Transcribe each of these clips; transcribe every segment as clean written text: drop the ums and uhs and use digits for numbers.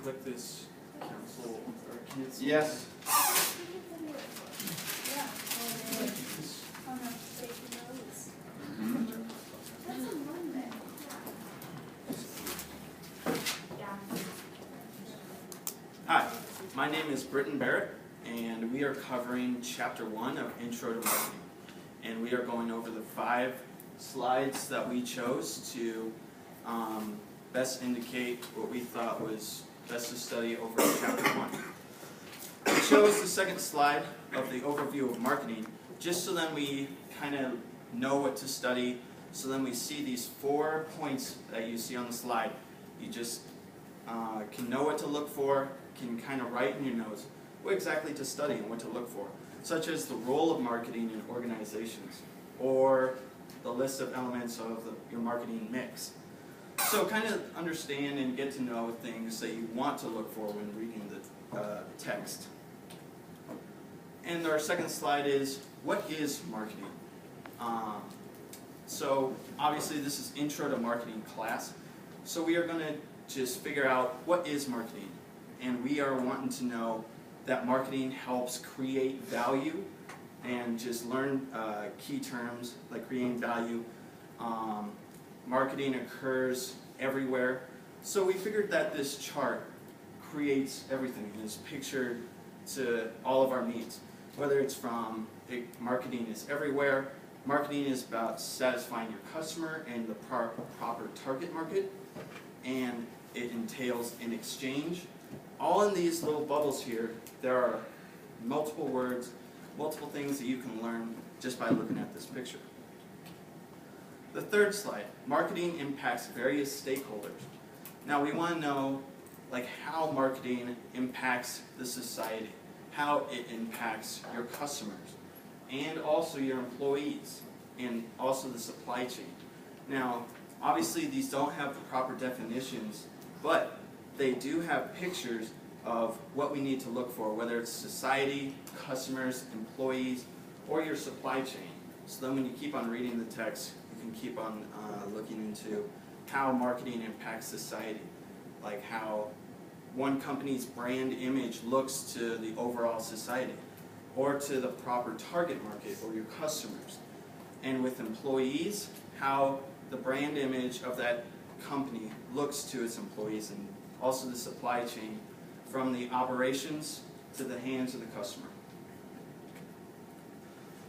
click this council, or can you see? Yes. Hi, my name is Britton Barrett, and we are covering Chapter 1 of Intro to Marketing. And we are going over the 5 slides that we chose to best indicate what we thought was best to study over Chapter 1. We chose the second slide of the overview of marketing just so then we kind of know what to study, so then we see these 4 points that you see on the slide. You just can know what to look for, can kind of write in your notes what exactly to study and what to look for, such as the role of marketing in organizations, or the list of elements of your marketing mix. So kind of understand and get to know things that you want to look for when reading the text. And our second slide is, what is marketing? So obviously this is Intro to Marketing class, so we are going to just figure out what is marketing. And we are wanting to know that marketing helps create value, and just learn key terms like creating value. Marketing occurs everywhere. So we figured that this chart creates everything and is pictured to all of our needs. Whether it's from marketing is everywhere, marketing is about satisfying your customer and the proper target market, and it entails an exchange. All in these little bubbles here, there are multiple words, multiple things that you can learn just by looking at this picture. The third slide, marketing impacts various stakeholders. Now we want to know how marketing impacts the society, how it impacts your customers, and also your employees, and also the supply chain. Now, obviously these don't have the proper definitions, but they do have pictures of what we need to look for, whether it's society, customers, employees, or your supply chain. So then when you keep on reading the text, you can keep on looking into how marketing impacts society, like how one company's brand image looks to the overall society, or to the proper target market or your customers. And with employees, how the brand image of that company looks to its employees, and also the supply chain from the operations to the hands of the customer.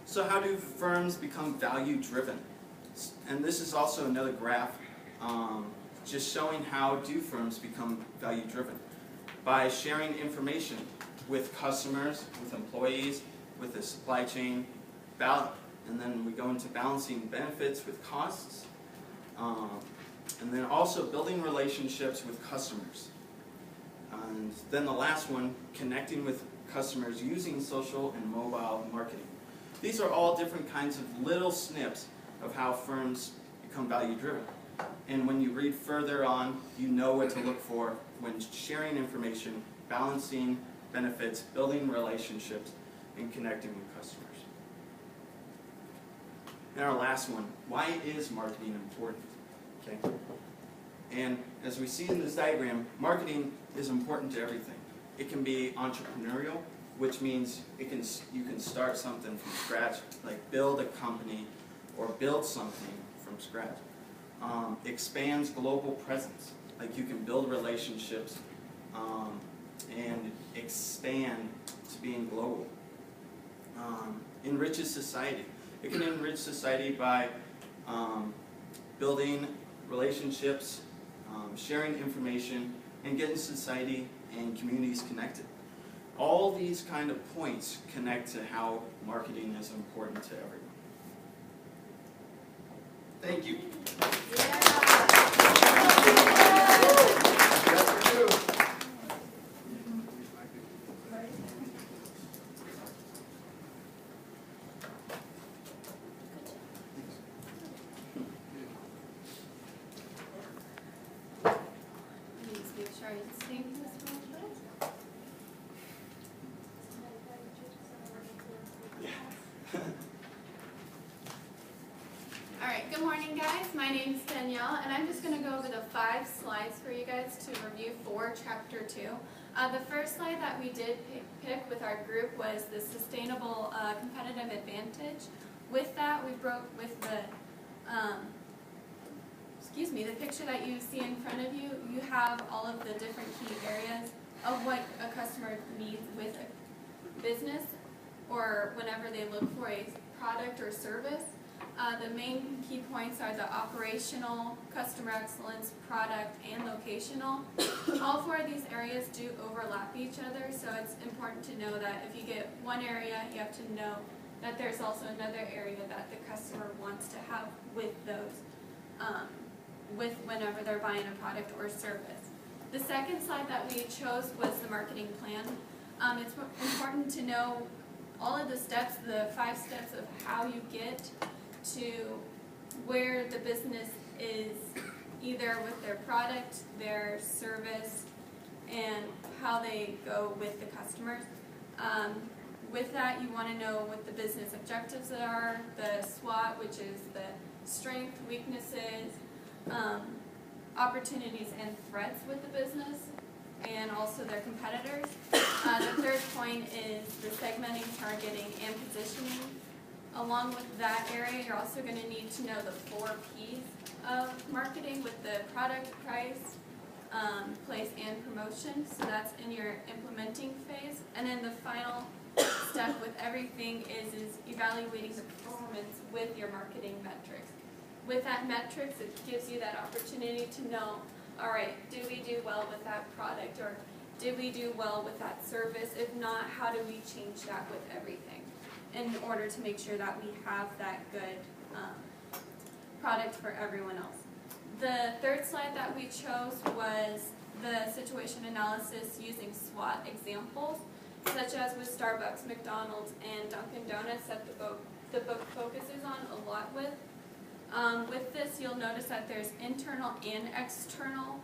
So how do firms become value-driven? And this is also another graph just showing how do firms become value-driven. By sharing information with customers, with employees, with the supply chain, and then we go into balancing benefits with costs, and then also building relationships with customers. And then the last one, connecting with customers using social and mobile marketing. These are all different kinds of little snips of how firms become value-driven. And when you read further on, you know what to look for when sharing information, balancing benefits, building relationships, and connecting with customers. And our last one, why is marketing important? Okay. And as we see in this diagram, marketing is important to everything. It can be entrepreneurial, which means you can start something from scratch, like build a company or build something from scratch. Expands global presence, like you can build relationships and expand to being global. Enriches society. It can enrich society by building relationships, sharing information, and getting society and communities connected. All these kind of points connect to how marketing is important to everyone. Thank you. Alright, good morning guys. My name is Danielle. Danielle, and I'm just going to go over the 5 slides for you guys to review for Chapter 2. The first slide that we did pick with our group was the sustainable competitive advantage. With that, we broke with the the picture that you see in front of you. You have all of the different key areas of what a customer needs with a business or whenever they look for a product or service. The main key points are the operational, customer excellence, product, and locational. All 4 of these areas do overlap each other, so it's important to know that if you get one area, you have to know that there's also another area that the customer wants to have with those, with whenever they're buying a product or service. The second slide that we chose was the marketing plan. It's important to know all of the steps, the 5 steps of how you get to where the business is, either with their product, their service, and how they go with the customers. With that, you want to know what the business objectives are, the SWOT, which is the strength, weaknesses, opportunities and threats with the business, and also their competitors. The third point is the segmenting, targeting, and positioning. Along with that area, you're also going to need to know the 4 P's of marketing with the product, price, place, and promotion. So that's in your implementing phase. And then the final step with everything is evaluating the performance with your marketing metrics. With that metrics, it gives you that opportunity to know, all right, did we do well with that product, or did we do well with that service? If not, how do we change that with everything in order to make sure that we have that good product for everyone else? The third slide that we chose was the situation analysis using SWOT examples, such as with Starbucks, McDonald's, and Dunkin' Donuts that the book focuses on a lot with. With this, you'll notice that there's internal and external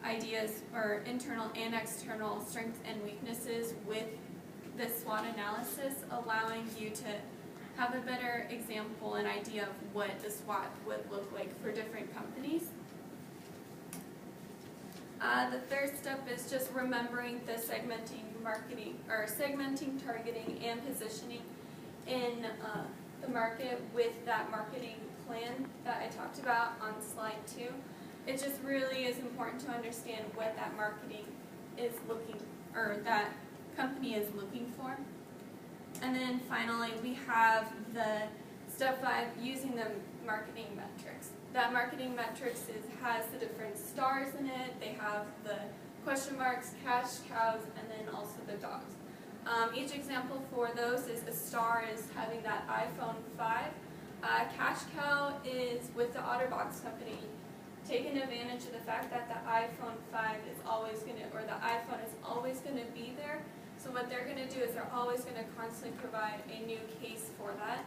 ideas, or internal and external strengths and weaknesses with the SWOT analysis, allowing you to have a better example and idea of what the SWOT would look like for different companies. The third step is just remembering the segmenting, marketing, or segmenting, targeting, and positioning in the market with that marketing plan that I talked about on slide 2. It just really is important to understand what that marketing is looking, or that company is looking for. And then finally, we have the step 5, using the marketing metrics. That marketing metrics has the different stars in it. They have the question marks, cash cows, and then also the dogs. Each example for those is a star is having that iPhone 5. Cash cow is with the OtterBox company, taking advantage of the fact that the iPhone 5 is always going to, or the iPhone is always going to be there. So what they're going to do is they're always going to constantly provide a new case for that.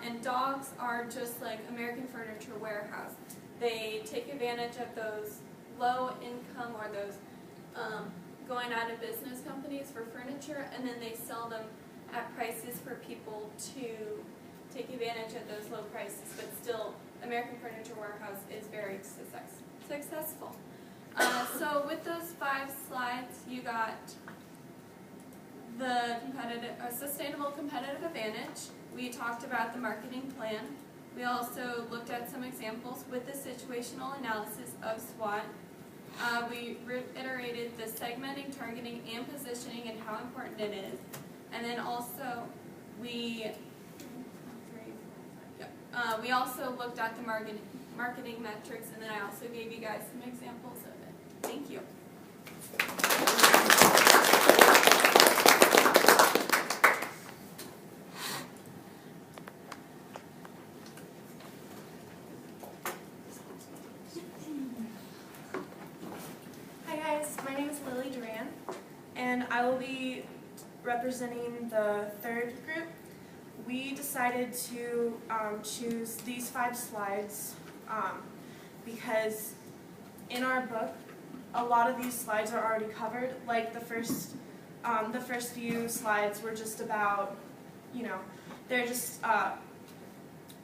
And dogs are just like American Furniture Warehouse. They take advantage of those low income or those going out of business companies for furniture, and then they sell them at prices for people to take advantage of those low prices, but still American Furniture Warehouse is very successful. So with those 5 slides, you got the sustainable competitive advantage. We talked about the marketing plan. We also looked at some examples with the situational analysis of SWOT. We reiterated the segmenting, targeting, and positioning and how important it is. And then also we also looked at the marketing metrics, and then I also gave you guys some examples of it. Thank you. Hi guys, my name is Lily Duran, and I will be representing the 3rd group. We decided to choose these 5 slides because in our book, a lot of these slides are already covered. Like the first few slides were just about, they're just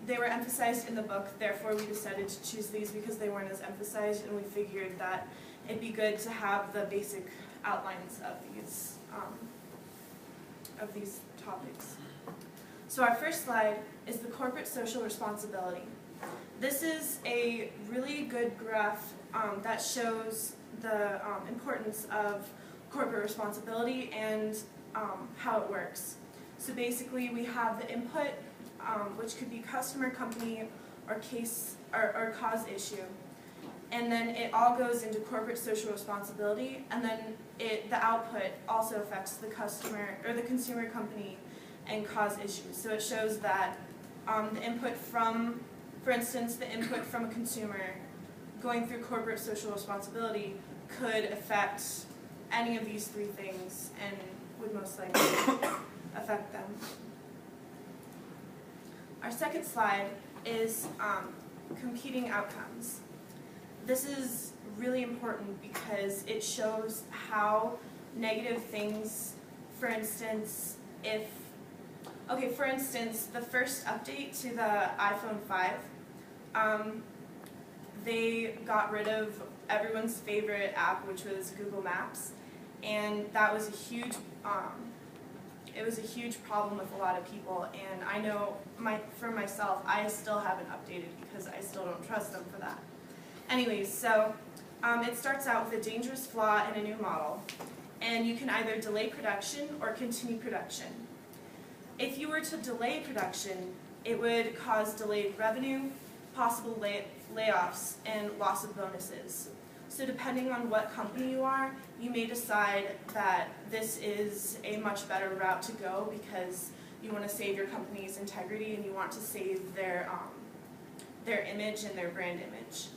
they were emphasized in the book, therefore we decided to choose these because they weren't as emphasized, and we figured that it'd be good to have the basic outlines of these topics. So our first slide is the corporate social responsibility. This is a really good graph that shows the importance of corporate responsibility and how it works. So basically we have the input, which could be customer, company, or case or cause issue. And then it all goes into corporate social responsibility, and then the output also affects the customer or the consumer, company, and cause issues. So it shows that the input from, for instance, the input from a consumer going through corporate social responsibility could affect any of these three things and would most likely affect them. Our second slide is competing outcomes. This is really important because it shows how negative things, for instance, for instance, the first update to the iPhone 5, they got rid of everyone's favorite app, which was Google Maps, and that was a huge, it was a huge problem with a lot of people, and I know for myself, I still haven't updated because I still don't trust them for that. Anyways, so it starts out with a dangerous flaw in a new model, and you can either delay production or continue production. If you were to delay production, it would cause delayed revenue, possible layoffs, and loss of bonuses. So depending on what company you are, you may decide that this is a much better route to go because you want to save your company's integrity and you want to save their image and their brand image.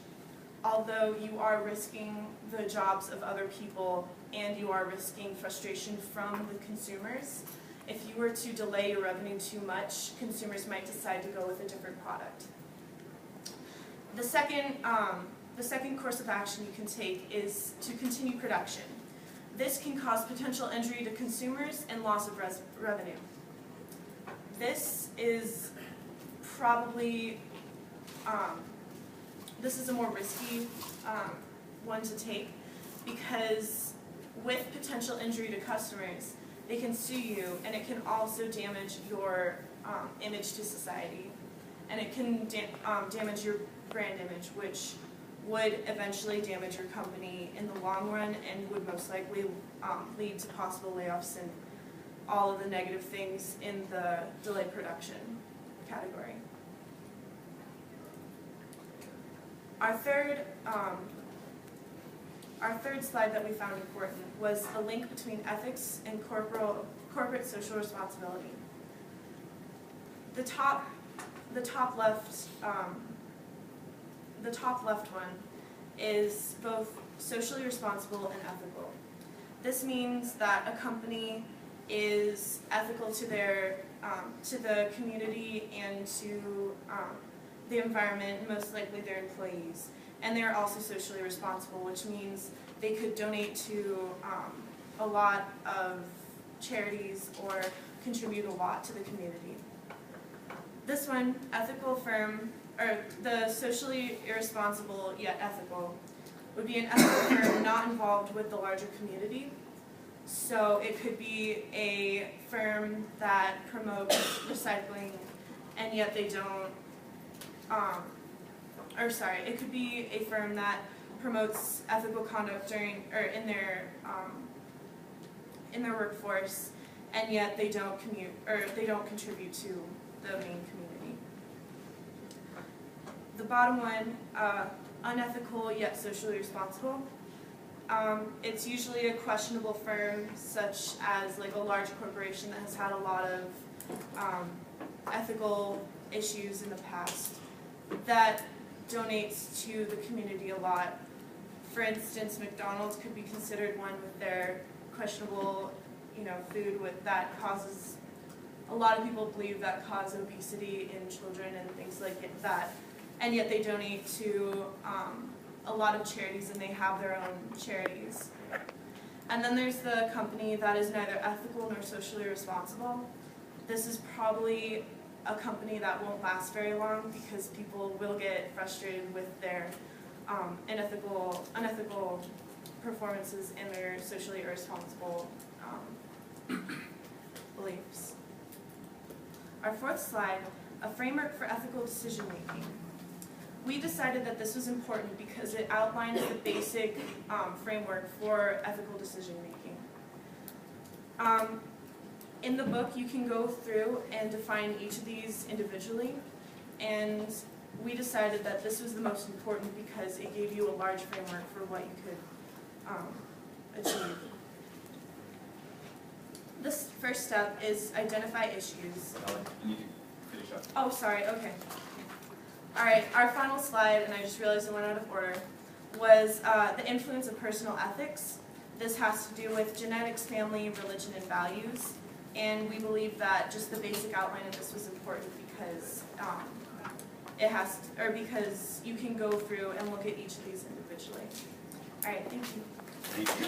Although you are risking the jobs of other people and you are risking frustration from the consumers, if you were to delay your revenue too much, consumers might decide to go with a different product. The second course of action you can take is to continue production. This can cause potential injury to consumers and loss of revenue. This is probably this is a more risky one to take because with potential injury to customers, they can sue you, and it can also damage your image to society, and it can damage your brand image, which would eventually damage your company in the long run and would most likely lead to possible layoffs and all of the negative things in the delayed production category. Our third slide that we found important was the link between ethics and corporate social responsibility. The top left one is both socially responsible and ethical. This means that a company is ethical to to the community and to the environment, and most likely their employees. And they're also socially responsible, which means they could donate to a lot of charities or contribute a lot to the community. This one, ethical firm, or the socially irresponsible yet ethical, would be an ethical firm not involved with the larger community. So it could be a firm that promotes recycling and yet they don't, it could be a firm that promotes ethical conduct in their workforce, and yet they don't contribute to the main community. The bottom one, unethical yet socially responsible. It's usually a questionable firm, such as like a large corporation that has had a lot of ethical issues in the past, that donates to the community a lot. For instance, McDonald's could be considered one with their questionable, food that causes, a lot of people believe that cause obesity in children and things like that, and yet they donate to a lot of charities and they have their own charities. And then there's the company that is neither ethical nor socially responsible. This is probably a company that won't last very long because people will get frustrated with their unethical performances and their socially irresponsible beliefs. Our fourth slide, a framework for ethical decision making. We decided that this was important because it outlines the basic framework for ethical decision making. In the book, you can go through and define each of these individually, and we decided that this was the most important because it gave you a large framework for what you could achieve. This first step is identify issues. Ellen, you need to finish up. Oh, sorry, okay. All right, our final slide, and I just realized I went out of order, was the influence of personal ethics. This has to do with genetics, family, religion, and values. And we believe that just the basic outline of this was important because because you can go through and look at each of these individually. All right, thank you. Thank you.